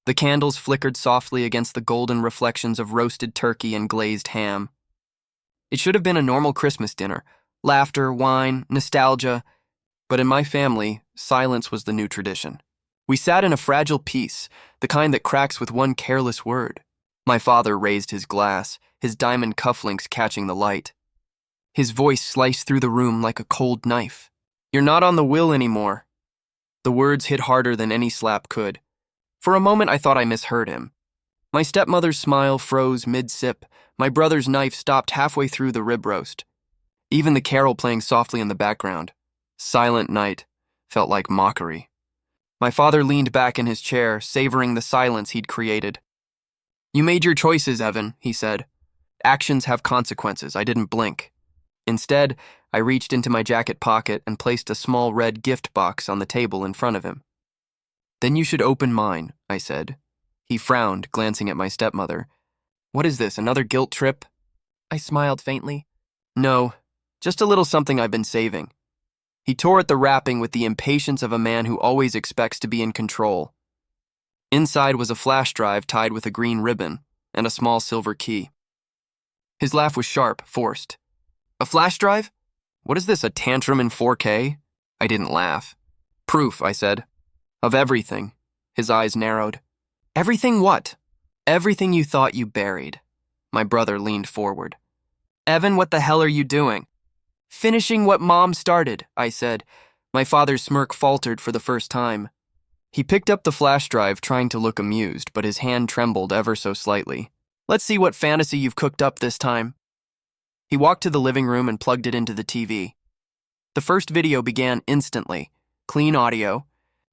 The candles flickered softly against the golden reflections of roasted turkey and glazed ham. It should have been a normal Christmas dinner. Laughter, wine, nostalgia. But in my family, silence was the new tradition. We sat in a fragile peace, the kind that cracks with one careless word. My father raised his glass, his diamond cufflinks catching the light. His voice sliced through the room like a cold knife. "You're not on the will anymore." The words hit harder than any slap could. For a moment, I thought I misheard him. My stepmother's smile froze mid-sip. My brother's knife stopped halfway through the rib roast. Even the carol playing softly in the background, Silent Night, felt like mockery. My father leaned back in his chair, savoring the silence he'd created. "You made your choices, Evan," he said. "Actions have consequences." I didn't blink. Instead, I reached into my jacket pocket and placed a small red gift box on the table in front of him. "Then you should open mine," I said. He frowned, glancing at my stepmother. "What is this, another guilt trip?" I smiled faintly. "No, just a little something I've been saving." He tore at the wrapping with the impatience of a man who always expects to be in control. Inside was a flash drive tied with a green ribbon and a small silver key. His laugh was sharp, forced. "A flash drive? What is this, a tantrum in 4K? I didn't laugh. "Proof," I said. "Of everything." His eyes narrowed. "Everything what?" "Everything you thought you buried." My brother leaned forward. "Evan, what the hell are you doing?" "Finishing what Mom started," I said. My father's smirk faltered for the first time. He picked up the flash drive, trying to look amused, but his hand trembled ever so slightly. "Let's see what fantasy you've cooked up this time." He walked to the living room and plugged it into the TV. The first video began instantly. Clean audio,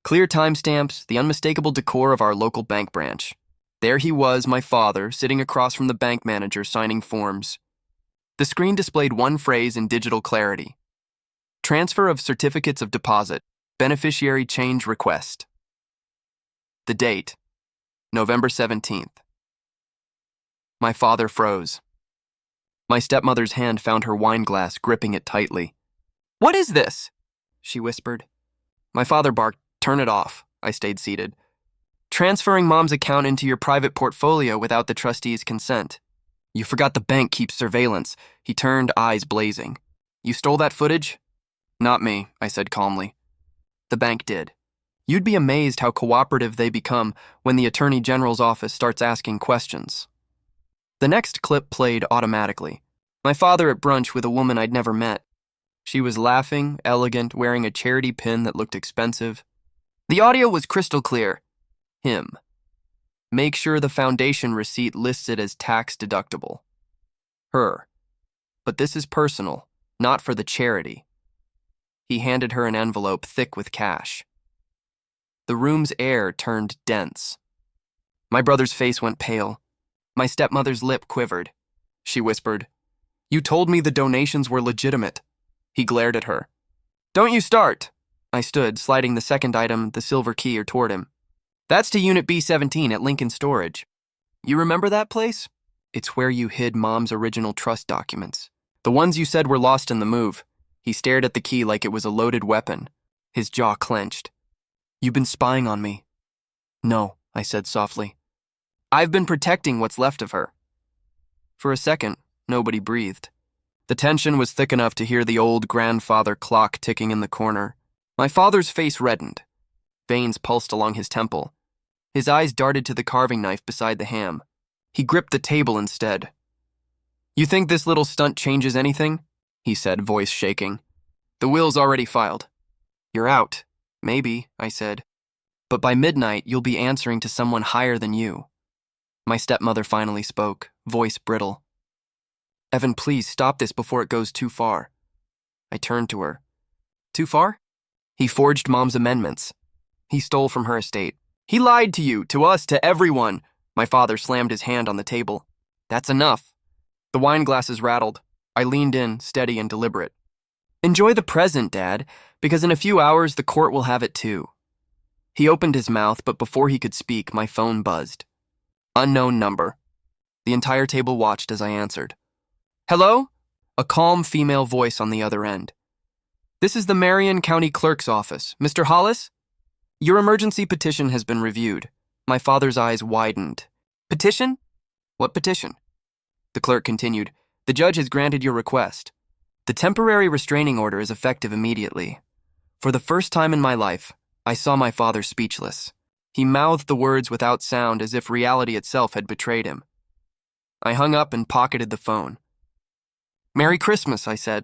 clear timestamps, the unmistakable decor of our local bank branch. There he was, my father, sitting across from the bank manager signing forms. The screen displayed one phrase in digital clarity: "Transfer of certificates of deposit. Beneficiary change request." The date: November 17th. My father froze. My stepmother's hand found her wine glass, gripping it tightly. "What is this?" she whispered. My father barked, "Turn it off." I stayed seated. "Transferring Mom's account into your private portfolio without the trustee's consent. You forgot the bank keeps surveillance." He turned, eyes blazing. "You stole that footage?" "Not me," I said calmly. "The bank did. You'd be amazed how cooperative they become when the Attorney General's office starts asking questions." The next clip played automatically. My father at brunch with a woman I'd never met. She was laughing, elegant, wearing a charity pin that looked expensive. The audio was crystal clear. Him. "Make sure the foundation receipt lists it as tax deductible." Her. "But this is personal, not for the charity." He handed her an envelope thick with cash. The room's air turned dense. My brother's face went pale. My stepmother's lip quivered. She whispered, "You told me the donations were legitimate." He glared at her. "Don't you start." I stood, sliding the second item, the silver key, toward him. "That's to Unit B17 at Lincoln Storage. You remember that place? It's where you hid Mom's original trust documents. The ones you said were lost in the move." He stared at the key like it was a loaded weapon. His jaw clenched. "You've been spying on me." "No," I said softly. "I've been protecting what's left of her." For a second, nobody breathed. The tension was thick enough to hear the old grandfather clock ticking in the corner. My father's face reddened. Veins pulsed along his temple. His eyes darted to the carving knife beside the ham. He gripped the table instead. "You think this little stunt changes anything?" he said, voice shaking. "The will's already filed." "You're out." "Maybe," I said. "But by midnight, you'll be answering to someone higher than you." My stepmother finally spoke, voice brittle. "Evan, please stop this before it goes too far." I turned to her. "Too far?" "He forged Mom's amendments. He stole from her estate. He lied to you, to us, to everyone." My father slammed his hand on the table. "That's enough." The wine glasses rattled. I leaned in, steady and deliberate. "Enjoy the present, Dad, because in a few hours the court will have it too." He opened his mouth, but before he could speak, my phone buzzed. Unknown number. The entire table watched as I answered. "Hello?" A calm female voice on the other end. "This is the Marion County Clerk's office. Mr. Hollis? Your emergency petition has been reviewed." My father's eyes widened. Petition? What petition? The clerk continued. The judge has granted your request. The temporary restraining order is effective immediately. For the first time in my life, I saw my father speechless. He mouthed the words without sound as if reality itself had betrayed him. I hung up and pocketed the phone. Merry Christmas, I said.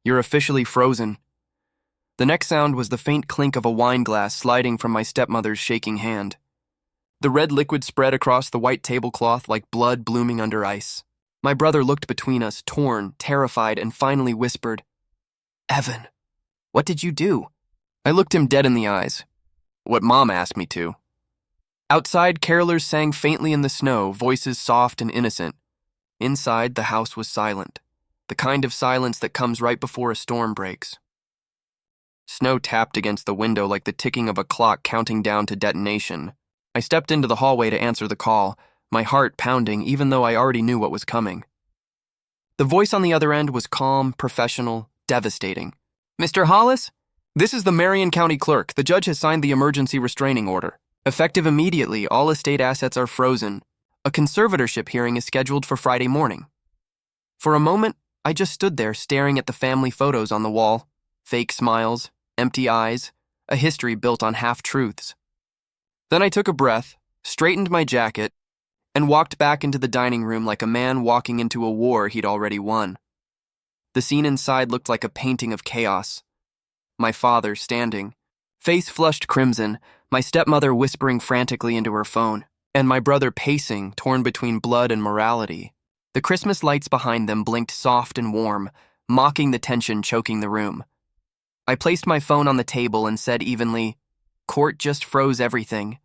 You're officially frozen. The next sound was the faint clink of a wine glass sliding from my stepmother's shaking hand. The red liquid spread across the white tablecloth like blood blooming under ice. My brother looked between us, torn, terrified, and finally whispered, Evan, what did you do? I looked him dead in the eyes. What Mom asked me to. Outside, carolers sang faintly in the snow, voices soft and innocent. Inside, the house was silent, the kind of silence that comes right before a storm breaks. Snow tapped against the window like the ticking of a clock counting down to detonation. I stepped into the hallway to answer the call, my heart pounding even though I already knew what was coming. The voice on the other end was calm, professional, devastating. Mr. Hollis? This is the Marion County Clerk. The judge has signed the emergency restraining order. Effective immediately, all estate assets are frozen. A conservatorship hearing is scheduled for Friday morning. For a moment, I just stood there staring at the family photos on the wall. Fake smiles, empty eyes, a history built on half-truths. Then I took a breath, straightened my jacket, and walked back into the dining room like a man walking into a war he'd already won. The scene inside looked like a painting of chaos. My father standing, face flushed crimson, my stepmother whispering frantically into her phone, and my brother pacing, torn between blood and morality. The Christmas lights behind them blinked soft and warm, mocking the tension choking the room. I placed my phone on the table and said evenly, Court just froze everything.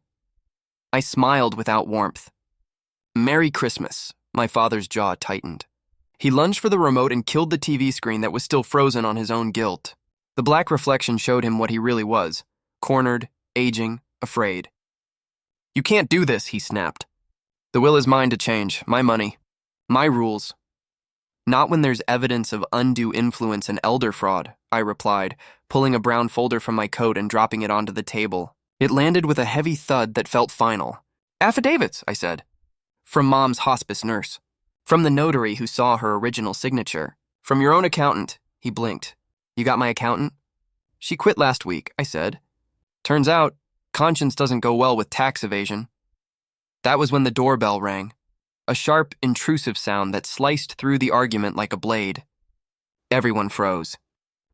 I smiled without warmth. Merry Christmas. My father's jaw tightened. He lunged for the remote and killed the TV screen that was still frozen on his own guilt. The black reflection showed him what he really was, cornered, aging, afraid. You can't do this, he snapped. The will is mine to change, my money, my rules. Not when there's evidence of undue influence and elder fraud, I replied, pulling a brown folder from my coat and dropping it onto the table. It landed with a heavy thud that felt final. Affidavits, I said. From Mom's hospice nurse. From the notary who saw her original signature. From your own accountant, he blinked. You got my accountant? She quit last week, I said. Turns out, conscience doesn't go well with tax evasion. That was when the doorbell rang. A sharp, intrusive sound that sliced through the argument like a blade. Everyone froze.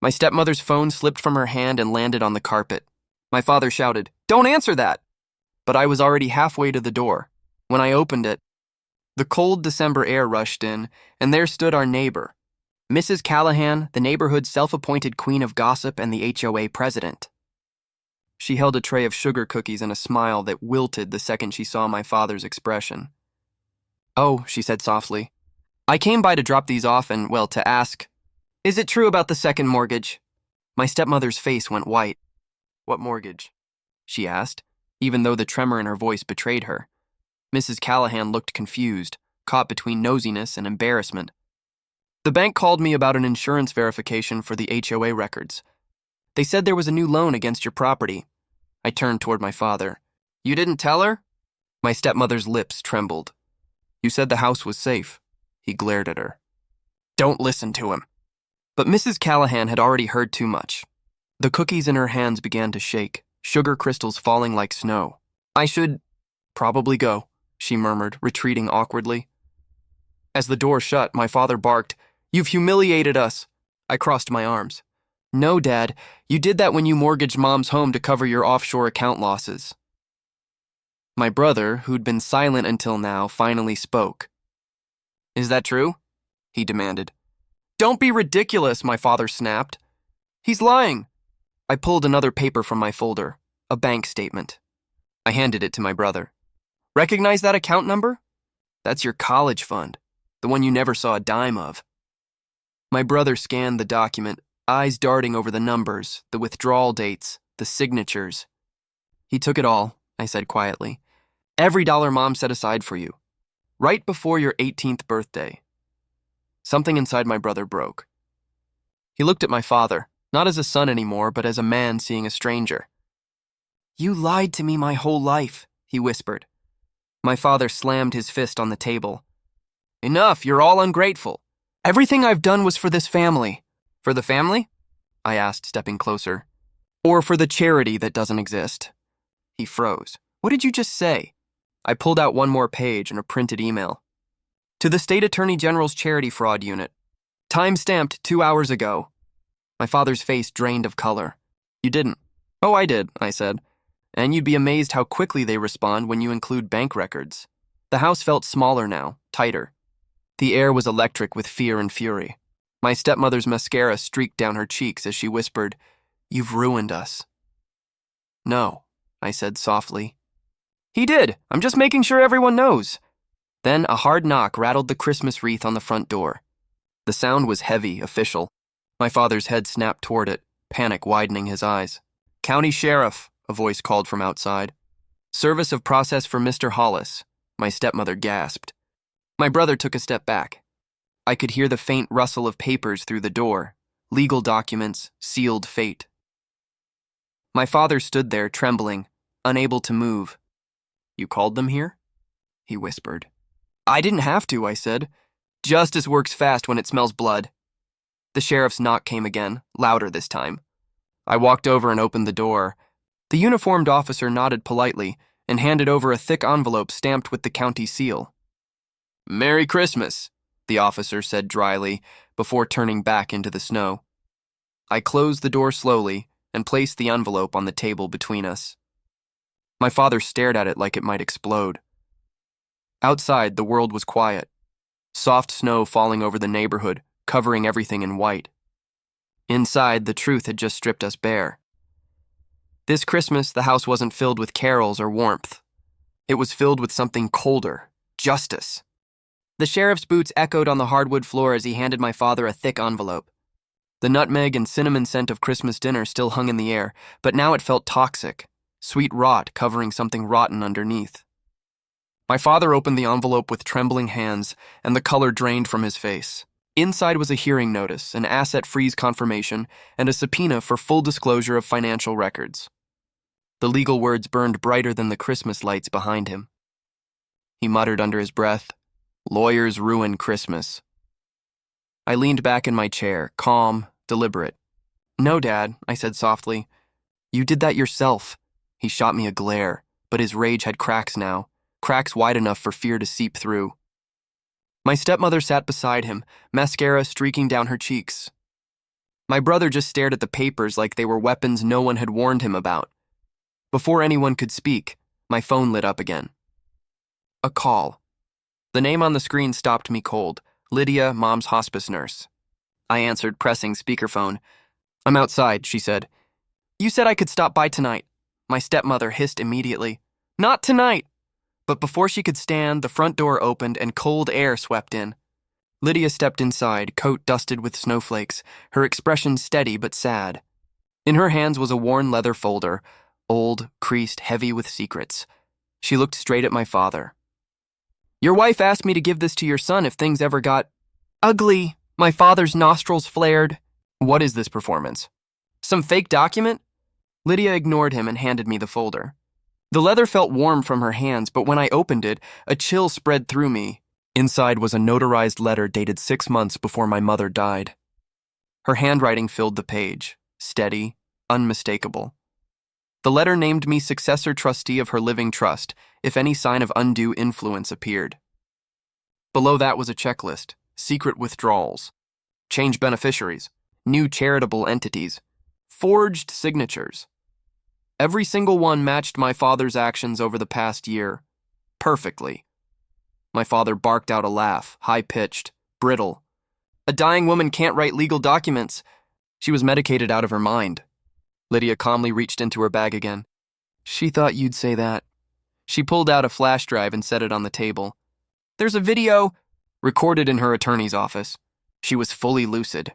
My stepmother's phone slipped from her hand and landed on the carpet. My father shouted, Don't answer that! But I was already halfway to the door. When I opened it, the cold December air rushed in, and there stood our neighbor, Mrs. Callahan, the neighborhood's self-appointed queen of gossip and the HOA president. She held a tray of sugar cookies and a smile that wilted the second she saw my father's expression. Oh, she said softly. I came by to drop these off and, well, to ask, is it true about the second mortgage? My stepmother's face went white. What mortgage? She asked, even though the tremor in her voice betrayed her. Mrs. Callahan looked confused, caught between nosiness and embarrassment. The bank called me about an insurance verification for the HOA records. They said there was a new loan against your property. I turned toward my father. You didn't tell her? My stepmother's lips trembled. You said the house was safe. He glared at her. Don't listen to him. But Mrs. Callahan had already heard too much. The cookies in her hands began to shake, sugar crystals falling like snow. I should probably go, she murmured, retreating awkwardly. As the door shut, my father barked, You've humiliated us. I crossed my arms. No, Dad, you did that when you mortgaged Mom's home to cover your offshore account losses. My brother, who'd been silent until now, finally spoke. Is that true? He demanded. Don't be ridiculous, my father snapped. He's lying. I pulled another paper from my folder, a bank statement. I handed it to my brother. Recognize that account number? That's your college fund, the one you never saw a dime of. My brother scanned the document, eyes darting over the numbers, the withdrawal dates, the signatures. He took it all, I said quietly. Every dollar Mom set aside for you. Right before your 18th birthday. Something inside my brother broke. He looked at my father, not as a son anymore, but as a man seeing a stranger. You lied to me my whole life, he whispered. My father slammed his fist on the table. Enough, you're all ungrateful. Everything I've done was for this family. For the family? I asked, stepping closer. Or for the charity that doesn't exist. He froze. What did you just say? I pulled out one more page and a printed email. To the State Attorney General's Charity Fraud Unit. Time-stamped 2 hours ago. My father's face drained of color. You didn't. Oh, I did, I said. And you'd be amazed how quickly they respond when you include bank records. The house felt smaller now, tighter. The air was electric with fear and fury. My stepmother's mascara streaked down her cheeks as she whispered, You've ruined us. No, I said softly. He did. I'm just making sure everyone knows. Then a hard knock rattled the Christmas wreath on the front door. The sound was heavy, official. My father's head snapped toward it, panic widening his eyes. County Sheriff, a voice called from outside. Service of process for Mr. Hollis, my stepmother gasped. My brother took a step back. I could hear the faint rustle of papers through the door, legal documents, sealed fate. My father stood there, trembling, unable to move. You called them here? He whispered. I didn't have to, I said. Justice works fast when it smells blood. The sheriff's knock came again, louder this time. I walked over and opened the door. The uniformed officer nodded politely and handed over a thick envelope stamped with the county seal. Merry Christmas, the officer said dryly before turning back into the snow. I closed the door slowly and placed the envelope on the table between us. My father stared at it like it might explode. Outside, the world was quiet. Soft snow falling over the neighborhood, covering everything in white. Inside, the truth had just stripped us bare. This Christmas, the house wasn't filled with carols or warmth. It was filled with something colder, justice. The sheriff's boots echoed on the hardwood floor as he handed my father a thick envelope. The nutmeg and cinnamon scent of Christmas dinner still hung in the air, but now it felt toxic, sweet rot covering something rotten underneath. My father opened the envelope with trembling hands, and the color drained from his face. Inside was a hearing notice, an asset freeze confirmation, and a subpoena for full disclosure of financial records. The legal words burned brighter than the Christmas lights behind him. He muttered under his breath, Lawyers ruin Christmas. I leaned back in my chair, calm, deliberate. No, Dad, I said softly. You did that yourself. He shot me a glare, but his rage had cracks now. Cracks wide enough for fear to seep through. My stepmother sat beside him, mascara streaking down her cheeks. My brother just stared at the papers like they were weapons no one had warned him about. Before anyone could speak, my phone lit up again. A call. The name on the screen stopped me cold. Lydia, Mom's hospice nurse. I answered, pressing speakerphone. I'm outside, she said. You said I could stop by tonight. My stepmother hissed immediately. Not tonight! But before she could stand, the front door opened and cold air swept in. Lydia stepped inside, coat dusted with snowflakes, her expression steady but sad. In her hands was a worn leather folder, old, creased, heavy with secrets. She looked straight at my father. Your wife asked me to give this to your son if things ever got ugly. My father's nostrils flared. What is this performance? Some fake document? Lydia ignored him and handed me the folder. The leather felt warm from her hands, but when I opened it, a chill spread through me. Inside was a notarized letter dated 6 months before my mother died. Her handwriting filled the page, steady, unmistakable. The letter named me successor trustee of her living trust if any sign of undue influence appeared. Below that was a checklist, secret withdrawals, change beneficiaries, new charitable entities, forged signatures. Every single one matched my father's actions over the past year, perfectly. My father barked out a laugh, high-pitched, brittle. A dying woman can't write legal documents. She was medicated out of her mind. Lydia calmly reached into her bag again. She thought you'd say that. She pulled out a flash drive and set it on the table. There's a video recorded in her attorney's office. She was fully lucid.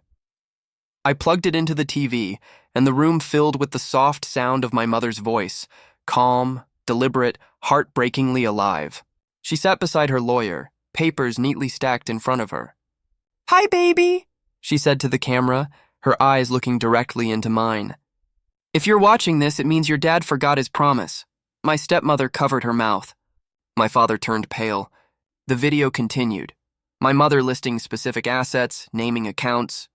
I plugged it into the TV, and the room filled with the soft sound of my mother's voice, calm, deliberate, heartbreakingly alive. She sat beside her lawyer, papers neatly stacked in front of her. Hi, baby, she said to the camera, her eyes looking directly into mine. If you're watching this, it means your dad forgot his promise. My stepmother covered her mouth. My father turned pale. The video continued. My mother listing specific assets, naming accounts,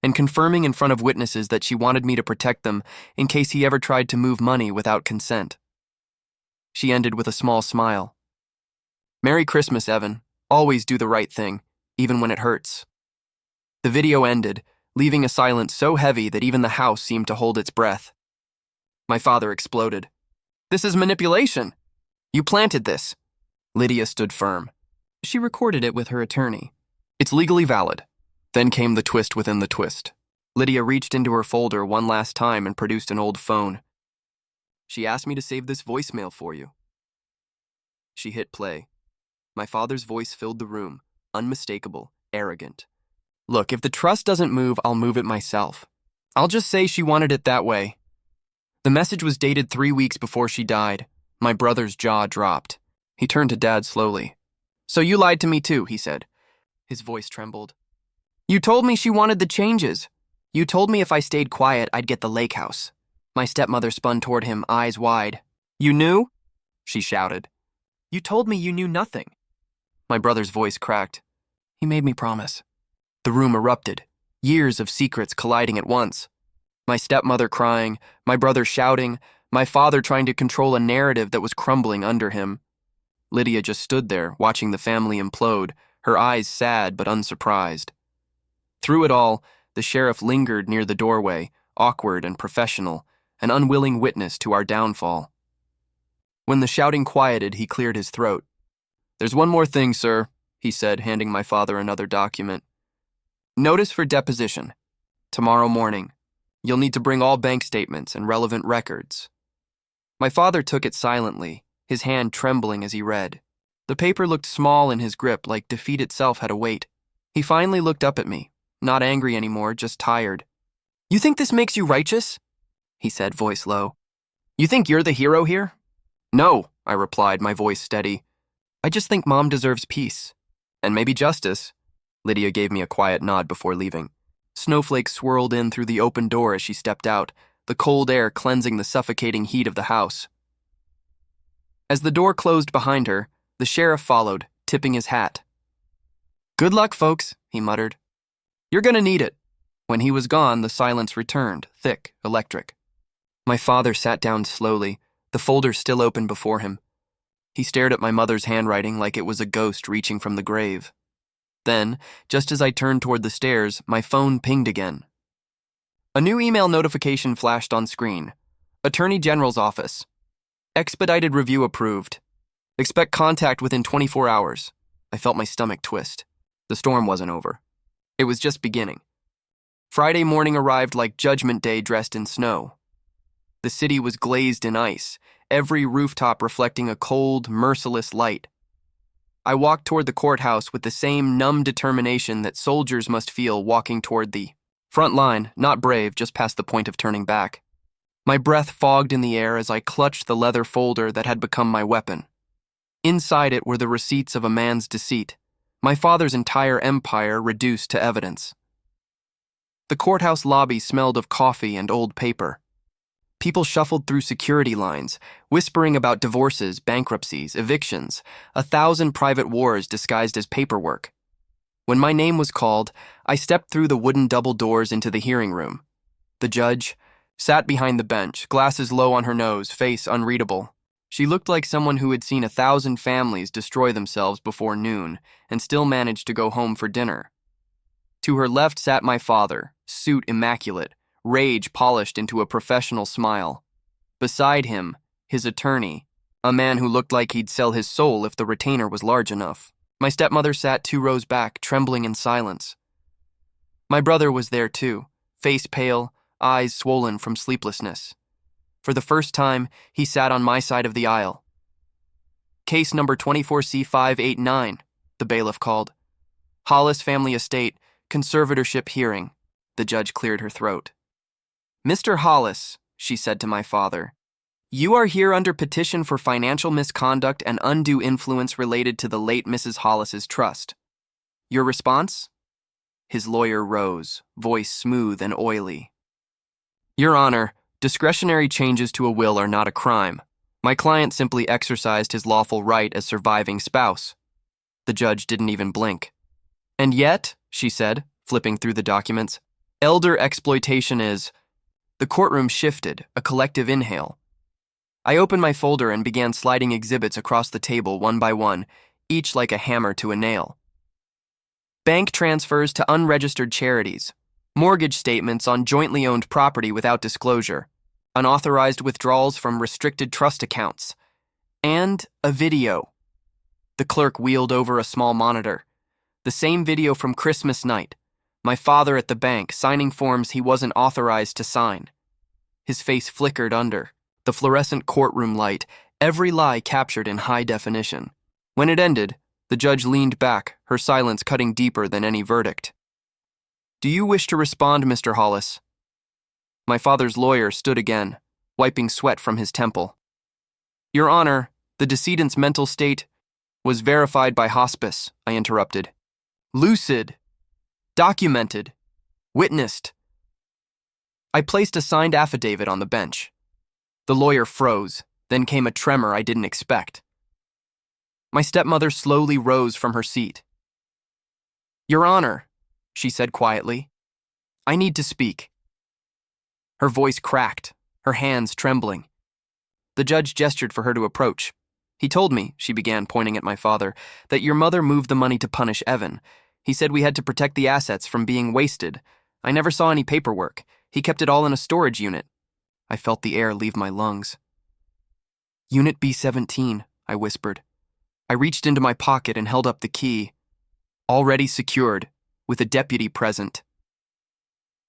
and confirming in front of witnesses that she wanted me to protect them in case he ever tried to move money without consent. She ended with a small smile. "Merry Christmas, Evan. Always do the right thing, even when it hurts." The video ended, leaving a silence so heavy that even the house seemed to hold its breath. My father exploded. "This is manipulation. You planted this." Lydia stood firm. She recorded it with her attorney. "It's legally valid." Then came the twist within the twist. Lydia reached into her folder one last time and produced an old phone. "She asked me to save this voicemail for you." She hit play. My father's voice filled the room, unmistakable, arrogant. "Look, if the trust doesn't move, I'll move it myself. I'll just say she wanted it that way." The message was dated 3 weeks before she died. My brother's jaw dropped. He turned to Dad slowly. "So you lied to me too," he said. His voice trembled. "You told me she wanted the changes. You told me if I stayed quiet, I'd get the lake house." My stepmother spun toward him, eyes wide. "You knew?" she shouted. "You told me you knew nothing." My brother's voice cracked. "He made me promise." The room erupted, years of secrets colliding at once. My stepmother crying, my brother shouting, my father trying to control a narrative that was crumbling under him. Lydia just stood there, watching the family implode, her eyes sad but unsurprised. Through it all, the sheriff lingered near the doorway, awkward and professional, an unwilling witness to our downfall. When the shouting quieted, he cleared his throat. "There's one more thing, sir," he said, handing my father another document. "Notice for deposition. Tomorrow morning. You'll need to bring all bank statements and relevant records." My father took it silently, his hand trembling as he read. The paper looked small in his grip, like defeat itself had a weight. He finally looked up at me, not angry anymore, just tired. "You think this makes you righteous?" he said, voice low. "You think you're the hero here?" "No," I replied, my voice steady. "I just think Mom deserves peace. And maybe justice." Lydia gave me a quiet nod before leaving. Snowflakes swirled in through the open door as she stepped out, the cold air cleansing the suffocating heat of the house. As the door closed behind her, the sheriff followed, tipping his hat. "Good luck, folks," he muttered. "You're gonna need it." When he was gone, the silence returned, thick, electric. My father sat down slowly, the folder still open before him. He stared at my mother's handwriting like it was a ghost reaching from the grave. Then, just as I turned toward the stairs, my phone pinged again. A new email notification flashed on screen. Attorney General's office. Expedited review approved. Expect contact within 24 hours. I felt my stomach twist. The storm wasn't over. It was just beginning. Friday morning arrived like Judgment Day dressed in snow. The city was glazed in ice, every rooftop reflecting a cold, merciless light. I walked toward the courthouse with the same numb determination that soldiers must feel walking toward the front line, not brave, just past the point of turning back. My breath fogged in the air as I clutched the leather folder that had become my weapon. Inside it were the receipts of a man's deceit, my father's entire empire reduced to evidence. The courthouse lobby smelled of coffee and old paper. People shuffled through security lines, whispering about divorces, bankruptcies, evictions, 1,000 private wars disguised as paperwork. When my name was called, I stepped through the wooden double doors into the hearing room. The judge sat behind the bench, glasses low on her nose, face unreadable. She looked like someone who had seen 1,000 families destroy themselves before noon and still managed to go home for dinner. To her left sat my father, suit immaculate, rage polished into a professional smile. Beside him, his attorney, a man who looked like he'd sell his soul if the retainer was large enough. My stepmother sat 2 rows back, trembling in silence. My brother was there too, face pale, eyes swollen from sleeplessness. For the first time, he sat on my side of the aisle. "Case number 24C589, the bailiff called. "Hollis family estate, conservatorship hearing." The judge cleared her throat. "Mr. Hollis," she said to my father, "you are here under petition for financial misconduct and undue influence related to the late Mrs. Hollis's trust. Your response?" His lawyer rose, voice smooth and oily. "Your Honor, discretionary changes to a will are not a crime. My client simply exercised his lawful right as surviving spouse. The judge didn't even blink. And yet, she said, flipping through the documents, elder exploitation is... The courtroom shifted, a collective inhale. I opened my folder and began sliding exhibits across the table one by one, each like a hammer to a nail. Bank transfers to unregistered charities, mortgage statements on jointly owned property without disclosure, unauthorized withdrawals from restricted trust accounts, and a video. The clerk wheeled over a small monitor. The same video from Christmas night. My father at the bank signing forms he wasn't authorized to sign. His face flickered under the fluorescent courtroom light, every lie captured in high definition. When it ended, the judge leaned back, her silence cutting deeper than any verdict. Do you wish to respond, Mr. Hollis? My father's lawyer stood again, wiping sweat from his temple. Your Honor, the decedent's mental state was verified by hospice, I interrupted. Lucid. Documented. Witnessed. I placed a signed affidavit on the bench. The lawyer froze, then came a tremor I didn't expect. My stepmother slowly rose from her seat. Your Honor, she said quietly, I need to speak. Her voice cracked, her hands trembling. The judge gestured for her to approach. He told me, she began, pointing at my father, that your mother moved the money to punish Evan. He said we had to protect the assets from being wasted. I never saw any paperwork. He kept it all in a storage unit. I felt the air leave my lungs. Unit B-17, I whispered. I reached into my pocket and held up the key. Already secured, with a deputy present.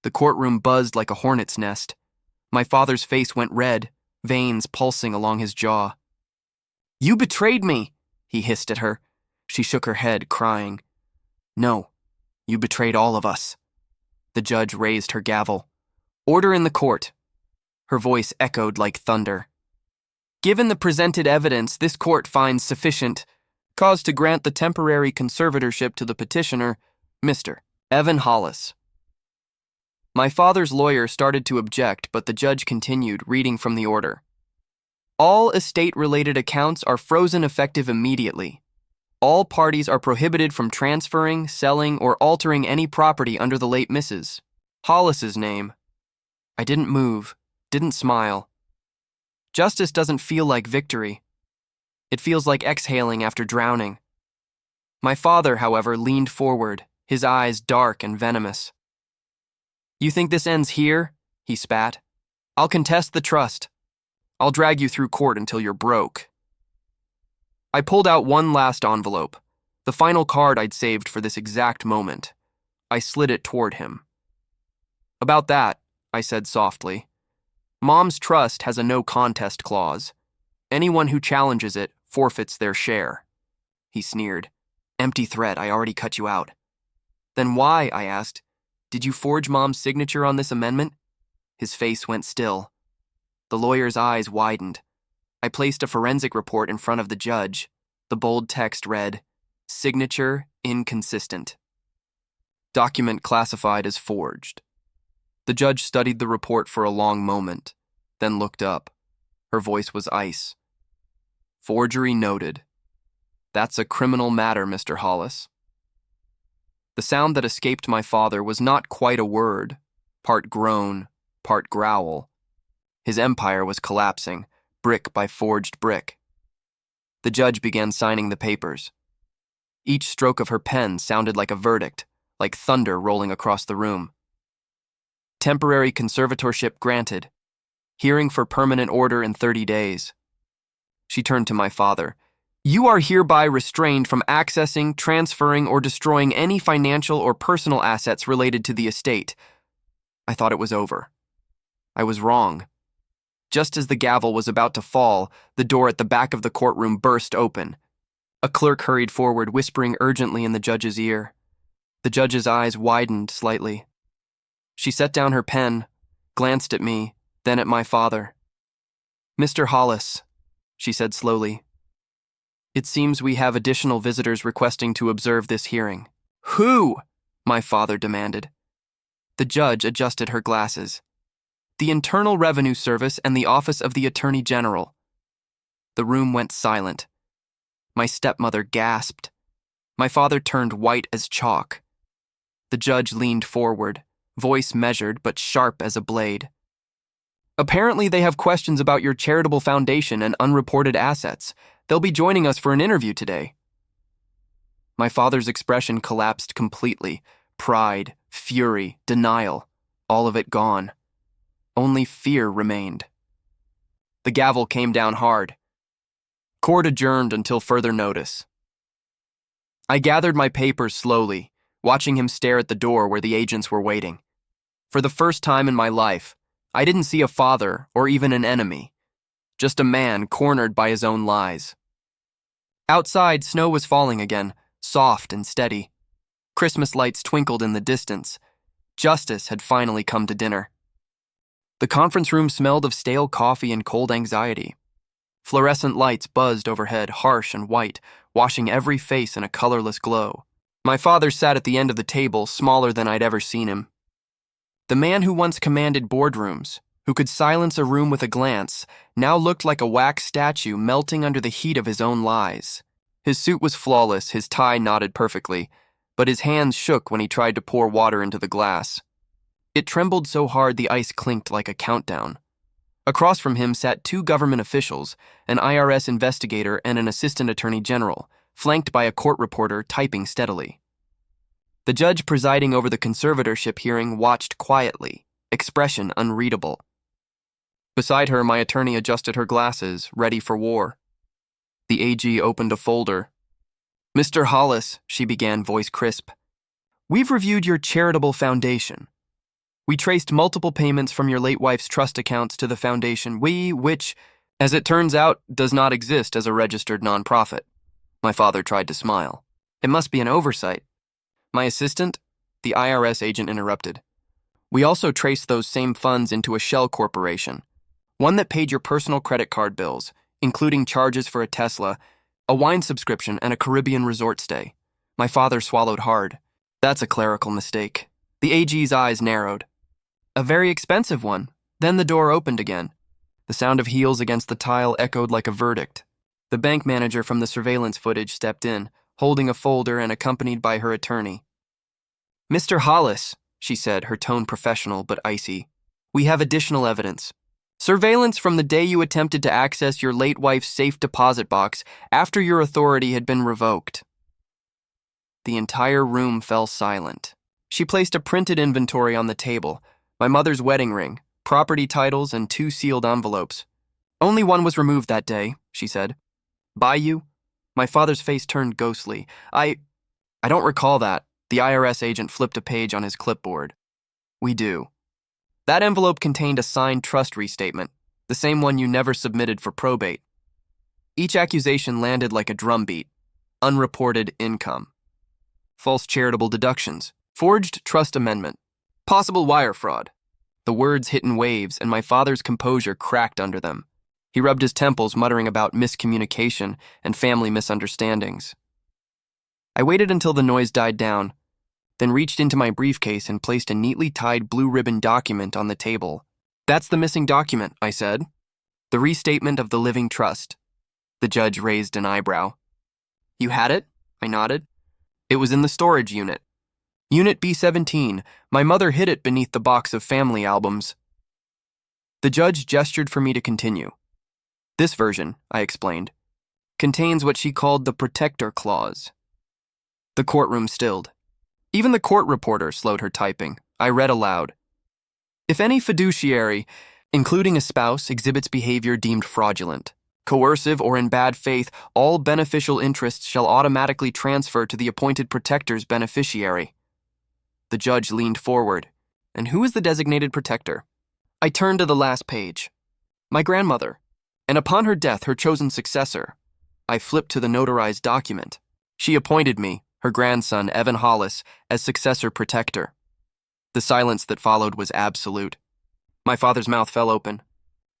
The courtroom buzzed like a hornet's nest. My father's face went red, veins pulsing along his jaw. You betrayed me, he hissed at her. She shook her head, crying. No, you betrayed all of us. The judge raised her gavel. Order in the court. Her voice echoed like thunder. Given the presented evidence, this court finds sufficient cause to grant the temporary conservatorship to the petitioner, Mr. Evan Hollis. My father's lawyer started to object, but the judge continued, reading from the order. All estate-related accounts are frozen effective immediately. All parties are prohibited from transferring, selling, or altering any property under the late Mrs. Hollis's name. I didn't move, didn't smile. Justice doesn't feel like victory. It feels like exhaling after drowning. My father, however, leaned forward, his eyes dark and venomous. You think this ends here? He spat. I'll contest the trust. I'll drag you through court until you're broke. I pulled out one last envelope, the final card I'd saved for this exact moment. I slid it toward him. About that, I said softly. Mom's trust has a no-contest clause. Anyone who challenges it forfeits their share. He sneered. Empty threat, I already cut you out. Then why, I asked, did you forge Mom's signature on this amendment? His face went still. The lawyer's eyes widened. I placed a forensic report in front of the judge. The bold text read, Signature inconsistent. Document classified as forged. The judge studied the report for a long moment, then looked up. Her voice was ice. Forgery noted. That's a criminal matter, Mr. Hollis. The sound that escaped my father was not quite a word, part groan, part growl. His empire was collapsing, brick by forged brick. The judge began signing the papers. Each stroke of her pen sounded like a verdict, like thunder rolling across the room. Temporary conservatorship granted. Hearing for permanent order in 30 days. She turned to my father. You are hereby restrained from accessing, transferring, or destroying any financial or personal assets related to the estate. I thought it was over. I was wrong. Just as the gavel was about to fall, the door at the back of the courtroom burst open. A clerk hurried forward, whispering urgently in the judge's ear. The judge's eyes widened slightly. She set down her pen, glanced at me, then at my father. Mr. Hollis, she said slowly. It seems we have additional visitors requesting to observe this hearing. Who? My father demanded. The judge adjusted her glasses. The Internal Revenue Service and the Office of the Attorney General. The room went silent. My stepmother gasped. My father turned white as chalk. The judge leaned forward, voice measured but sharp as a blade. Apparently, they have questions about your charitable foundation and unreported assets. They'll be joining us for an interview today. My father's expression collapsed completely. Pride, fury, denial, all of it gone. Only fear remained. The gavel came down hard. Court adjourned until further notice. I gathered my papers slowly, watching him stare at the door where the agents were waiting. For the first time in my life, I didn't see a father or even an enemy, just a man cornered by his own lies. Outside, snow was falling again, soft and steady. Christmas lights twinkled in the distance. Justice had finally come to dinner. The conference room smelled of stale coffee and cold anxiety. Fluorescent lights buzzed overhead, harsh and white, washing every face in a colorless glow. My father sat at the end of the table, smaller than I'd ever seen him. The man who once commanded boardrooms, who could silence a room with a glance, now looked like a wax statue melting under the heat of his own lies. His suit was flawless, his tie knotted perfectly, but his hands shook when he tried to pour water into the glass. It trembled so hard the ice clinked like a countdown. Across from him sat two government officials, an IRS investigator and an assistant attorney general, flanked by a court reporter typing steadily. The judge presiding over the conservatorship hearing watched quietly, expression unreadable. Beside her, my attorney adjusted her glasses, ready for war. The AG opened a folder. "Mr. Hollis," she began, voice crisp, "we've reviewed your charitable foundation. We traced multiple payments from your late wife's trust accounts to the foundation, which, as it turns out, does not exist as a registered nonprofit." My father tried to smile. "It must be an oversight." "My assistant," the IRS agent interrupted. "We also traced those same funds into a shell corporation, one that paid your personal credit card bills, including charges for a Tesla, a wine subscription, and a Caribbean resort stay." My father swallowed hard. "That's a clerical mistake." The AG's eyes narrowed. "A very expensive one." Then the door opened again. The sound of heels against the tile echoed like a verdict. The bank manager from the surveillance footage stepped in, holding a folder and accompanied by her attorney. "Mr. Hollis," she said, her tone professional but icy, "we have additional evidence. Surveillance from the day you attempted to access your late wife's safe deposit box after your authority had been revoked." The entire room fell silent. She placed a printed inventory on the table, my mother's wedding ring, property titles, and 2 sealed envelopes. "Only one was removed that day," she said. "By you?" My father's face turned ghostly. I don't recall that." The IRS agent flipped a page on his clipboard. "We do. That envelope contained a signed trust restatement, the same one you never submitted for probate. Each accusation landed like a drumbeat. Unreported income. False charitable deductions. Forged trust amendment. Possible wire fraud." The words hit in waves, and my father's composure cracked under them. He rubbed his temples, muttering about miscommunication and family misunderstandings. I waited until the noise died down, then reached into my briefcase and placed a neatly tied blue ribbon document on the table. "That's the missing document," I said. "The restatement of the living trust." The judge raised an eyebrow. "You had it?" I nodded. "It was in the storage unit. Unit B17. My mother hid it beneath the box of family albums." The judge gestured for me to continue. "This version," I explained, "contains what she called the protector clause." The courtroom stilled. Even the court reporter slowed her typing. I read aloud. "If any fiduciary, including a spouse, exhibits behavior deemed fraudulent, coercive, or in bad faith, all beneficial interests shall automatically transfer to the appointed protector's beneficiary." The judge leaned forward. "And who is the designated protector?" I turned to the last page. "My grandmother, and upon her death, her chosen successor." I flipped to the notarized document. She appointed me, her grandson, Evan Hollis, as successor protector. The silence that followed was absolute. My father's mouth fell open.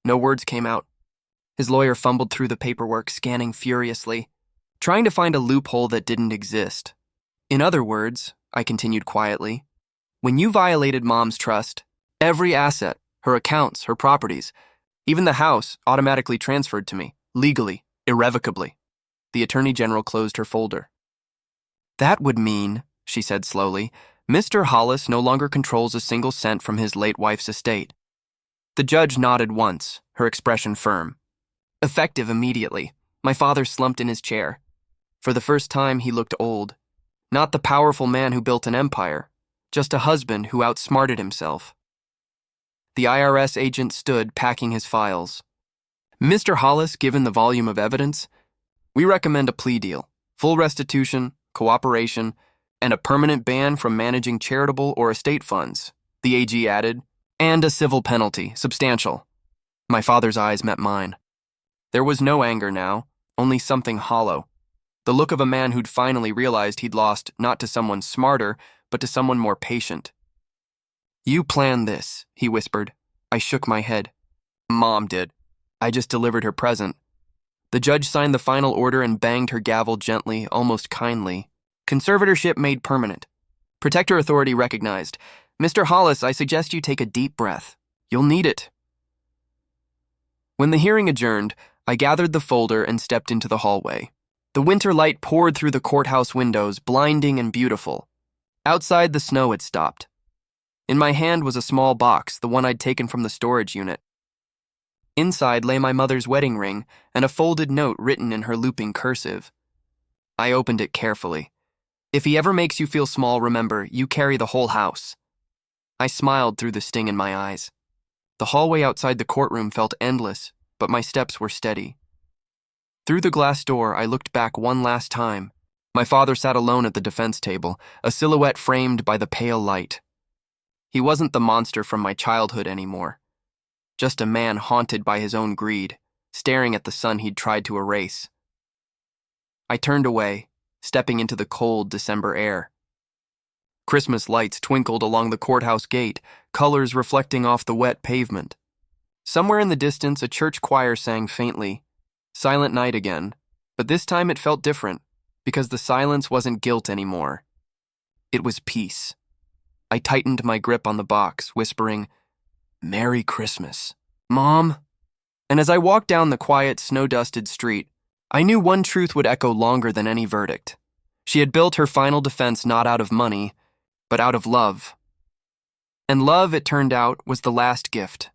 No words came out. His lawyer fumbled through the paperwork, scanning furiously, trying to find a loophole that didn't exist. "In other words," I continued quietly, "when you violated Mom's trust, every asset, her accounts, her properties, even the house, automatically transferred to me, legally, Irrevocably. The Attorney General closed her folder. That would mean, she said slowly, Mr. Hollis no longer controls a single cent from his late wife's estate. The judge nodded once, her expression firm. Effective immediately. My father slumped in his chair. For the first time, he looked old. Not the powerful man who built an empire, just a husband who outsmarted himself. The IRS agent stood, packing his files. Mr. Hollis, given the volume of evidence, we recommend a plea deal, full restitution, cooperation, and a permanent ban from managing charitable or estate funds, the AG added, and a civil penalty, substantial. My father's eyes met mine. There was no anger now, only something hollow. The look of a man who'd finally realized he'd lost not to someone smarter, but to someone more patient. You planned this, he whispered. I shook my head. Mom did. I just delivered her present. The judge signed the final order and banged her gavel gently, almost kindly. Conservatorship made permanent. Protector authority recognized. Mr. Hollis, I suggest you take a deep breath. You'll need it. When the hearing adjourned, I gathered the folder and stepped into the hallway. The winter light poured through the courthouse windows, blinding and beautiful. Outside, the snow had stopped. In my hand was a small box, the one I'd taken from the storage unit. Inside lay my mother's wedding ring and a folded note written in her looping cursive. I opened it carefully. If he ever makes you feel small, remember, you carry the whole house. I smiled through the sting in my eyes. The hallway outside the courtroom felt endless, but my steps were steady. Through the glass door, I looked back one last time. My father sat alone at the defense table, a silhouette framed by the pale light. He wasn't the monster from my childhood anymore. Just a man haunted by his own greed, staring at the son he'd tried to erase. I turned away, stepping into the cold December air. Christmas lights twinkled along the courthouse gate, colors reflecting off the wet pavement. Somewhere in the distance, a church choir sang faintly, "Silent night again," but this time it felt different, because the silence wasn't guilt anymore. It was peace. I tightened my grip on the box, whispering, "Merry Christmas, Mom." And as I walked down the quiet, snow-dusted street, I knew one truth would echo longer than any verdict. She had built her final defense not out of money, but out of love. And love, it turned out, was the last gift.